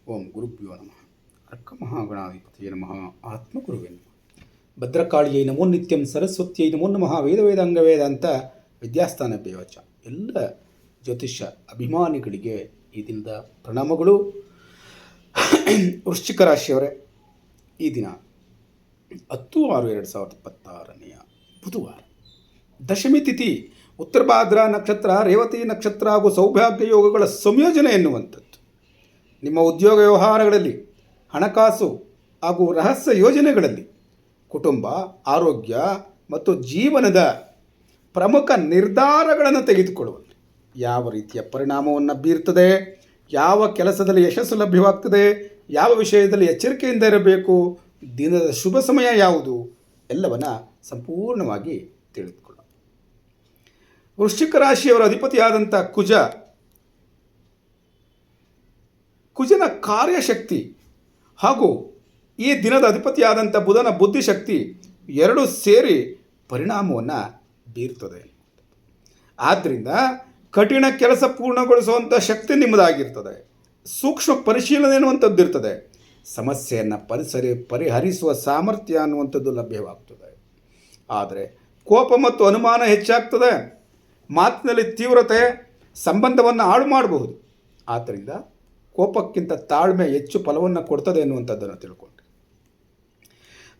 ಓಂ ಗುರುಭ್ಯೋ ನಮಃ. ಅರ್ಕ ಮಹಾಗಣಾಧಿಪತಿಯೇ ನಮಃ. ಆತ್ಮಗುರುವೇ ನಮಃ. ಭದ್ರಕಾಳಿಯೈ ನಮೋ ನಿತ್ಯಂ. ಸರಸ್ವತಿಯೈ ನಮೋ ನಮಃ. ವೇದ ಅಂಗವೇದಾಂತ ವಿದ್ಯಾಸ್ಥಾನ ಬೇವಚ. ಎಲ್ಲ ಜ್ಯೋತಿಷ್ಯ ಅಭಿಮಾನಿಗಳಿಗೆ ಈ ದಿನದ ಪ್ರಣಾಮಗಳು. ವೃಶ್ಚಿಕ ರಾಶಿಯವರೇ, ಈ ದಿನ 10/6/2026 ಬುಧವಾರ, ದಶಮಿ ತಿಥಿ, ಉತ್ತರ ಭಾದ್ರ ನಕ್ಷತ್ರ, ರೇವತಿ ನಕ್ಷತ್ರ ಹಾಗೂ ಸೌಭಾಗ್ಯ ಯೋಗಗಳ ಸಂಯೋಜನೆ ಎನ್ನುವಂಥದ್ದು. ನಿಮ್ಮ ಉದ್ಯೋಗ ವ್ಯವಹಾರಗಳಲ್ಲಿ, ಹಣಕಾಸು ಹಾಗೂ ರಹಸ್ಯ ಯೋಜನೆಗಳಲ್ಲಿ, ಕುಟುಂಬ, ಆರೋಗ್ಯ ಮತ್ತು ಜೀವನದ ಪ್ರಮುಖ ನಿರ್ಧಾರಗಳನ್ನು ತೆಗೆದುಕೊಳ್ಳುವಲ್ಲಿ ಯಾವ ರೀತಿಯ ಪರಿಣಾಮವನ್ನು ಬೀರ್ತದೆ, ಯಾವ ಕೆಲಸದಲ್ಲಿ ಯಶಸ್ಸು ಲಭ್ಯವಾಗ್ತದೆ, ಯಾವ ವಿಷಯದಲ್ಲಿ ಎಚ್ಚರಿಕೆಯಿಂದ ಇರಬೇಕು, ದಿನದ ಶುಭ ಸಮಯ ಯಾವುದು, ಎಲ್ಲವನ್ನು ಸಂಪೂರ್ಣವಾಗಿ ತಿಳಿದುಕೊಳ್ಳೋಣ. ವೃಶ್ಚಿಕ ರಾಶಿಯವರ ಅಧಿಪತಿಯಾದಂಥ ಕುಜನ ಕಾರ್ಯಶಕ್ತಿ ಹಾಗೂ ಈ ದಿನದ ಅಧಿಪತಿಯಾದಂಥ ಬುಧನ ಬುದ್ಧಿಶಕ್ತಿ ಎರಡೂ ಸೇರಿ ಪರಿಣಾಮವನ್ನು ಬೀರ್ತದೆ. ಆದ್ದರಿಂದ ಕಠಿಣ ಕೆಲಸ ಪೂರ್ಣಗೊಳಿಸುವಂಥ ಶಕ್ತಿ ನಿಮ್ಮದಾಗಿರ್ತದೆ. ಸೂಕ್ಷ್ಮ ಪರಿಶೀಲನೆ ಅನ್ನುವಂಥದ್ದು ಇರ್ತದೆ. ಸಮಸ್ಯೆಯನ್ನು ಪರಿಹರಿಸುವ ಸಾಮರ್ಥ್ಯ ಅನ್ನುವಂಥದ್ದು ಲಭ್ಯವಾಗ್ತದೆ. ಆದರೆ ಕೋಪ ಮತ್ತು ಅನುಮಾನ ಹೆಚ್ಚಾಗ್ತದೆ. ಮಾತಿನಲ್ಲಿ ತೀವ್ರತೆ ಸಂಬಂಧವನ್ನು ಹಾಳು ಮಾಡಬಹುದು. ಆದ್ದರಿಂದ ಕೋಪಕ್ಕಿಂತ ತಾಳ್ಮೆ ಹೆಚ್ಚು ಫಲವನ್ನು ಕೊಡ್ತದೆ ಎನ್ನುವಂಥದ್ದನ್ನು ತಿಳ್ಕೊಂಡ್ರೆ,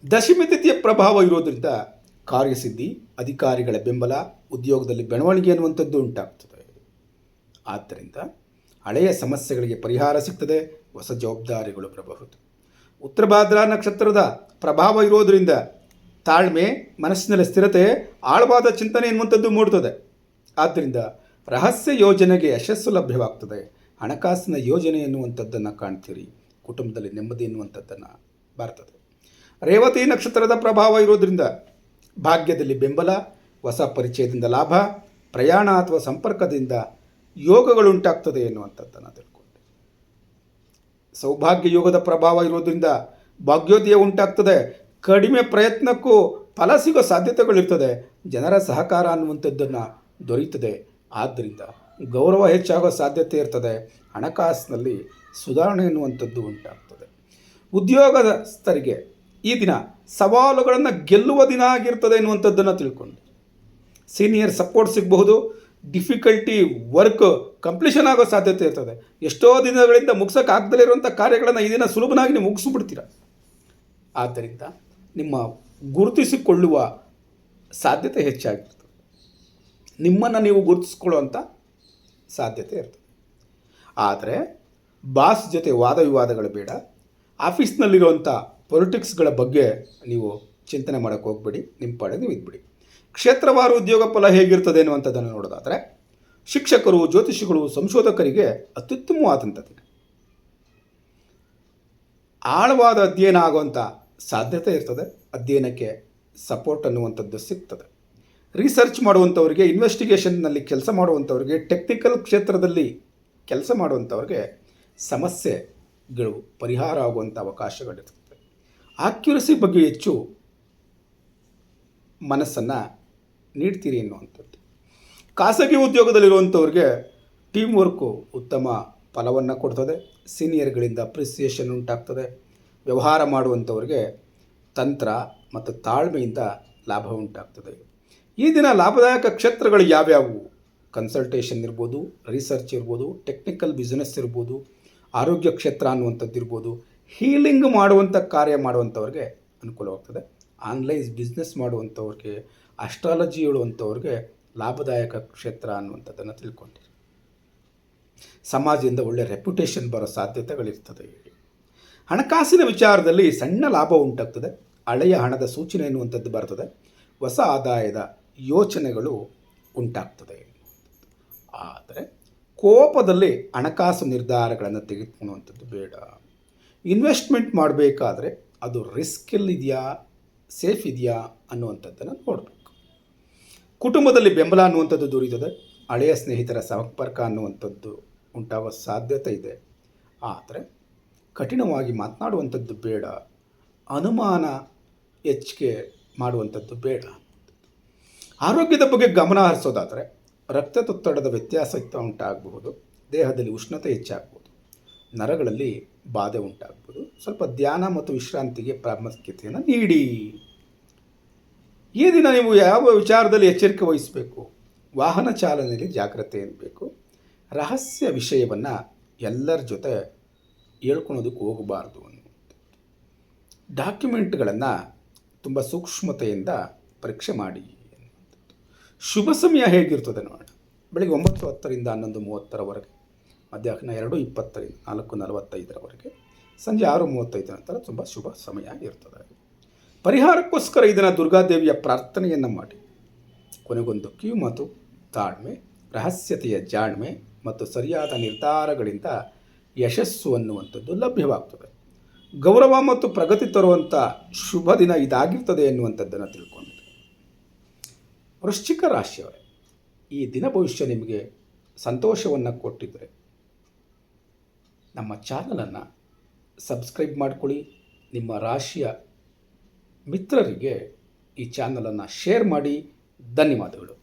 ದಶಮಿ ತಿಥಿಯ ಪ್ರಭಾವ ಇರೋದರಿಂದ ಕಾರ್ಯಸಿದ್ಧಿ, ಅಧಿಕಾರಿಗಳ ಬೆಂಬಲ, ಉದ್ಯೋಗದಲ್ಲಿ ಬೆಳವಣಿಗೆ ಅನ್ನುವಂಥದ್ದು ಉಂಟಾಗ್ತದೆ. ಆದ್ದರಿಂದ ಹಳೆಯ ಸಮಸ್ಯೆಗಳಿಗೆ ಪರಿಹಾರ ಸಿಗ್ತದೆ, ಹೊಸ ಜವಾಬ್ದಾರಿಗಳು ಬರಬಹುದು. ಉತ್ತರ ಭಾದ್ರ ನಕ್ಷತ್ರದ ಪ್ರಭಾವ ಇರೋದರಿಂದ ತಾಳ್ಮೆ, ಮನಸ್ಸಿನಲ್ಲಿ ಸ್ಥಿರತೆ, ಆಳವಾದ ಚಿಂತನೆ ಎನ್ನುವಂಥದ್ದು ಮೂಡ್ತದೆ. ಆದ್ದರಿಂದ ರಹಸ್ಯ ಯೋಜನೆಗೆ ಯಶಸ್ಸು ಲಭ್ಯವಾಗ್ತದೆ. ಹಣಕಾಸಿನ ಯೋಜನೆ ಎನ್ನುವಂಥದ್ದನ್ನು ಕಾಣ್ತೀರಿ. ಕುಟುಂಬದಲ್ಲಿ ನೆಮ್ಮದಿ ಎನ್ನುವಂಥದ್ದನ್ನು ಬರ್ತದೆ. ರೇವತಿ ನಕ್ಷತ್ರದ ಪ್ರಭಾವ ಇರೋದರಿಂದ ಭಾಗ್ಯದಲ್ಲಿ ಬೆಂಬಲ, ಹೊಸ ಪರಿಚಯದಿಂದ ಲಾಭ, ಪ್ರಯಾಣ ಅಥವಾ ಸಂಪರ್ಕದಿಂದ ಯೋಗಗಳುಂಟಾಗ್ತದೆ ಎನ್ನುವಂಥದ್ದನ್ನು ತಿಳ್ಕೊಂಡೆ. ಸೌಭಾಗ್ಯ ಯೋಗದ ಪ್ರಭಾವ ಇರೋದರಿಂದ ಭಾಗ್ಯೋದಯ ಉಂಟಾಗ್ತದೆ. ಕಡಿಮೆ ಪ್ರಯತ್ನಕ್ಕೂ ಫಲ ಸಿಗೋ ಸಾಧ್ಯತೆಗಳಿರ್ತದೆ. ಜನರ ಸಹಕಾರ ಅನ್ನುವಂಥದ್ದನ್ನು ದೊರೆಯುತ್ತದೆ. ಆದ್ದರಿಂದ ಗೌರವ ಹೆಚ್ಚಾಗೋ ಸಾಧ್ಯತೆ ಇರ್ತದೆ. ಹಣಕಾಸಿನಲ್ಲಿ ಸುಧಾರಣೆ ಎನ್ನುವಂಥದ್ದು ಉಂಟಾಗ್ತದೆ. ಉದ್ಯೋಗಸ್ಥರಿಗೆ ಈ ದಿನ ಸವಾಲುಗಳನ್ನು ಗೆಲ್ಲುವ ದಿನ ಆಗಿರ್ತದೆ ಎನ್ನುವಂಥದ್ದನ್ನು ತಿಳ್ಕೊಂಡು ಸೀನಿಯರ್ ಸಪೋರ್ಟ್ ಸಿಗಬಹುದು. ಡಿಫಿಕಲ್ಟಿ ವರ್ಕ್ ಕಂಪ್ಲೀಷನ್ ಆಗೋ ಸಾಧ್ಯತೆ ಇರ್ತದೆ. ಎಷ್ಟೋ ದಿನಗಳಿಂದ ಮುಗಿಸೋಕ್ಕಾಗದಲ್ಲೇ ಇರುವಂಥ ಕಾರ್ಯಗಳನ್ನು ಈ ದಿನ ಸುಲಭನಾಗಿ ನೀವು ಮುಗಿಸ್ಬಿಡ್ತೀರ. ಆದ್ದರಿಂದ ನಿಮ್ಮ ಗುರುತಿಸಿಕೊಳ್ಳುವ ಸಾಧ್ಯತೆ ಹೆಚ್ಚಾಗಿರ್ತದೆ. ನಿಮ್ಮನ್ನು ನೀವು ಗುರುತಿಸ್ಕೊಳ್ಳುವಂಥ ಸಾಧ್ಯತೆ ಇರ್ತದೆ. ಆದರೆ ಬಾಸ್ ಜೊತೆ ವಾದ ವಿವಾದಗಳು ಬೇಡ. ಆಫೀಸ್ನಲ್ಲಿರುವಂಥ ಪೊಲಿಟಿಕ್ಸ್ಗಳ ಬಗ್ಗೆ ನೀವು ಚಿಂತನೆ ಮಾಡೋಕ್ಕೆ ಹೋಗ್ಬೇಡಿ. ನಿಮ್ಮ ಪಾಡಿಗೆ ನೀವು ಇದ್ಬಿಡಿ. ಕ್ಷೇತ್ರವಾರು ಉದ್ಯೋಗ ಫಲ ಹೇಗಿರ್ತದೆ ಅನ್ನುವಂಥದ್ದನ್ನು ನೋಡೋದಾದರೆ, ಶಿಕ್ಷಕರು, ಜ್ಯೋತಿಷಿಗಳು, ಸಂಶೋಧಕರಿಗೆ ಅತ್ಯುತ್ತಮವಾದಂಥ ದಿನ. ಆಳವಾದ ಅಧ್ಯಯನ ಆಗುವಂಥ ಸಾಧ್ಯತೆ ಇರ್ತದೆ. ಅಧ್ಯಯನಕ್ಕೆ ಸಪೋರ್ಟ್ ಅನ್ನುವಂಥದ್ದು ಸಿಗ್ತದೆ. ರಿಸರ್ಚ್ ಮಾಡುವಂಥವ್ರಿಗೆ, ಇನ್ವೆಸ್ಟಿಗೇಷನ್ನಲ್ಲಿ ಕೆಲಸ ಮಾಡುವಂಥವ್ರಿಗೆ, ಟೆಕ್ನಿಕಲ್ ಕ್ಷೇತ್ರದಲ್ಲಿ ಕೆಲಸ ಮಾಡುವಂಥವ್ರಿಗೆ ಸಮಸ್ಯೆಗಳು ಪರಿಹಾರ ಆಗುವಂಥ ಅವಕಾಶಗಳಿರ್ತದೆ. ಆಕ್ಯುರಸಿ ಬಗ್ಗೆ ಹೆಚ್ಚು ಮನಸ್ಸನ್ನು ನೀಡ್ತೀರಿ ಎನ್ನುವಂಥದ್ದು. ಖಾಸಗಿ ಉದ್ಯೋಗದಲ್ಲಿರುವಂಥವ್ರಿಗೆ ಟೀಮ್ ವರ್ಕು ಉತ್ತಮ ಫಲವನ್ನು ಕೊಡ್ತದೆ. ಸೀನಿಯರ್ಗಳಿಂದ ಅಪ್ರಿಸಿಯೇಷನ್ ಉಂಟಾಗ್ತದೆ. ವ್ಯವಹಾರ ಮಾಡುವಂಥವ್ರಿಗೆ ತಂತ್ರ ಮತ್ತು ತಾಳ್ಮೆಯಿಂದ ಲಾಭ ಉಂಟಾಗ್ತದೆ. ಈ ದಿನ ಲಾಭದಾಯಕ ಕ್ಷೇತ್ರಗಳು ಯಾವ್ಯಾವು? ಕನ್ಸಲ್ಟೇಷನ್ ಇರ್ಬೋದು, ರಿಸರ್ಚ್ ಇರ್ಬೋದು, ಟೆಕ್ನಿಕಲ್ ಬಿಸ್ನೆಸ್ ಇರ್ಬೋದು, ಆರೋಗ್ಯ ಕ್ಷೇತ್ರ ಅನ್ನುವಂಥದ್ದು ಇರ್ಬೋದು. ಹೀಲಿಂಗ್ ಮಾಡುವಂಥ ಕಾರ್ಯ ಮಾಡುವಂಥವ್ರಿಗೆ ಅನುಕೂಲವಾಗ್ತದೆ. ಆನ್ಲೈನ್ ಬಿಸ್ನೆಸ್ ಮಾಡುವಂಥವ್ರಿಗೆ, ಅಸ್ಟ್ರಾಲಜಿ ಹೇಳುವಂಥವ್ರಿಗೆ ಲಾಭದಾಯಕ ಕ್ಷೇತ್ರ ಅನ್ನುವಂಥದ್ದನ್ನು ತಿಳ್ಕೊಂಡಿರಿ. ಸಮಾಜದಿಂದ ಒಳ್ಳೆಯ ರೆಪ್ಯುಟೇಷನ್ ಬರೋ ಸಾಧ್ಯತೆಗಳಿರ್ತದೆ. ಹಣಕಾಸಿನ ವಿಚಾರದಲ್ಲಿ ಸಣ್ಣ ಲಾಭ ಉಂಟಾಗ್ತದೆ. ಹಳೆಯ ಹಣದ ಸೂಚನೆ ಎನ್ನುವಂಥದ್ದು ಬರ್ತದೆ. ಹೊಸ ಆದಾಯದ ಯೋಚನೆಗಳು ಉಂಟಾಗ್ತದೆ. ಆದರೆ ಕೋಪದಲ್ಲಿ ಹಣಕಾಸು ನಿರ್ಧಾರಗಳನ್ನು ತೆಗೆದುಕೊಳ್ಳುವಂಥದ್ದು ಬೇಡ. ಇನ್ವೆಸ್ಟ್ಮೆಂಟ್ ಮಾಡಬೇಕಾದ್ರೆ ಅದು ರಿಸ್ಕಲ್ಲಿದೆಯಾ, ಸೇಫ್ ಇದೆಯಾ ಅನ್ನುವಂಥದ್ದನ್ನು ನೋಡಬೇಕು. ಕುಟುಂಬದಲ್ಲಿ ಬೆಂಬಲ ಅನ್ನುವಂಥದ್ದು ದೊರೆಯುತ್ತದೆ. ಹಳೆಯ ಸ್ನೇಹಿತರ ಸಂಪರ್ಕ ಅನ್ನುವಂಥದ್ದು ಉಂಟಾಗುವ ಸಾಧ್ಯತೆ ಇದೆ. ಆದರೆ ಕಠಿಣವಾಗಿ ಮಾತನಾಡುವಂಥದ್ದು ಬೇಡ. ಅನುಮಾನ ಹೆಚ್ಚಿಗೆ ಮಾಡುವಂಥದ್ದು ಬೇಡ. ಆರೋಗ್ಯದ ಬಗ್ಗೆ ಗಮನ ಹರಿಸೋದಾದರೆ ರಕ್ತದೊತ್ತಡದ ವ್ಯತ್ಯಾಸ ಉಂಟಾಗಬಹುದು. ದೇಹದಲ್ಲಿ ಉಷ್ಣತೆ ಹೆಚ್ಚಾಗಬಹುದು. ನರಗಳಲ್ಲಿ ಬಾಧೆ ಉಂಟಾಗ್ಬೋದು. ಸ್ವಲ್ಪ ಧ್ಯಾನ ಮತ್ತು ವಿಶ್ರಾಂತಿಗೆ ಪ್ರಾಮುಖ್ಯತೆಯನ್ನು ನೀಡಿ. ಈ ದಿನ ನೀವು ಯಾವ ವಿಚಾರದಲ್ಲಿ ಎಚ್ಚರಿಕೆ ವಹಿಸಬೇಕು? ವಾಹನ ಚಾಲನೆಯಲ್ಲಿ ಜಾಗ್ರತೆ ಇರಬೇಕು. ರಹಸ್ಯ ವಿಷಯವನ್ನು ಎಲ್ಲರ ಜೊತೆ ಹೇಳ್ಕೊಳೋದಕ್ಕೆ ಹೋಗಬಾರ್ದು ಅನ್ನುವಂಥದ್ದು. ಡಾಕ್ಯುಮೆಂಟ್ಗಳನ್ನು ತುಂಬ ಸೂಕ್ಷ್ಮತೆಯಿಂದ ಪರೀಕ್ಷೆ ಮಾಡಿ ಅನ್ನುವಂಥದ್ದು. ಶುಭ ಸಮಯ ಹೇಗಿರ್ತದೆ ನೋಡೋಣ. ಬೆಳಗ್ಗೆ 9:10ರಿಂದ 11:30ರವರೆಗೆ, ಮಧ್ಯಾಹ್ನ 2:20ರಿಂದ 4:45ರವರೆಗೆ, ಸಂಜೆ 6:35 ನಂತರ ತುಂಬ ಶುಭ ಸಮಯ ಇರ್ತದೆ. ಪರಿಹಾರಕ್ಕೋಸ್ಕರ ಈ ದಿನ ದುರ್ಗಾದೇವಿಯ ಪ್ರಾರ್ಥನೆಯನ್ನು ಮಾಡಿ. ಕೊನೆಗೊಂದು ಕಿವಿ ಮಾತು, ತಾಳ್ಮೆ, ರಹಸ್ಯತೆಯ ಜಾಣ್ಮೆ ಮತ್ತು ಸರಿಯಾದ ನಿರ್ಧಾರಗಳಿಂದ ಯಶಸ್ಸು ಅನ್ನುವಂಥದ್ದು ಲಭ್ಯವಾಗ್ತದೆ. ಗೌರವ ಮತ್ತು ಪ್ರಗತಿ ತರುವಂಥ ಶುಭ ದಿನ ಇದಾಗಿರ್ತದೆ ಎನ್ನುವಂಥದ್ದನ್ನು ತಿಳ್ಕೊಂಡಿದೆ. ವೃಶ್ಚಿಕ ರಾಶಿಯವರೇ, ಈ ದಿನ ಭವಿಷ್ಯ ನಿಮಗೆ ಸಂತೋಷವನ್ನು ಕೊಟ್ಟಿದ್ದರೆ ನಮ್ಮ ಚಾನಲನ್ನು ಸಬ್ಸ್ಕ್ರೈಬ್ ಮಾಡಿಕೊಳ್ಳಿ. ನಿಮ್ಮ ರಾಶಿಯ ಮಿತ್ರರಿಗೆ ಈ ಚಾನಲನ್ನು ಶೇರ್ ಮಾಡಿ. ಧನ್ಯವಾದಗಳು.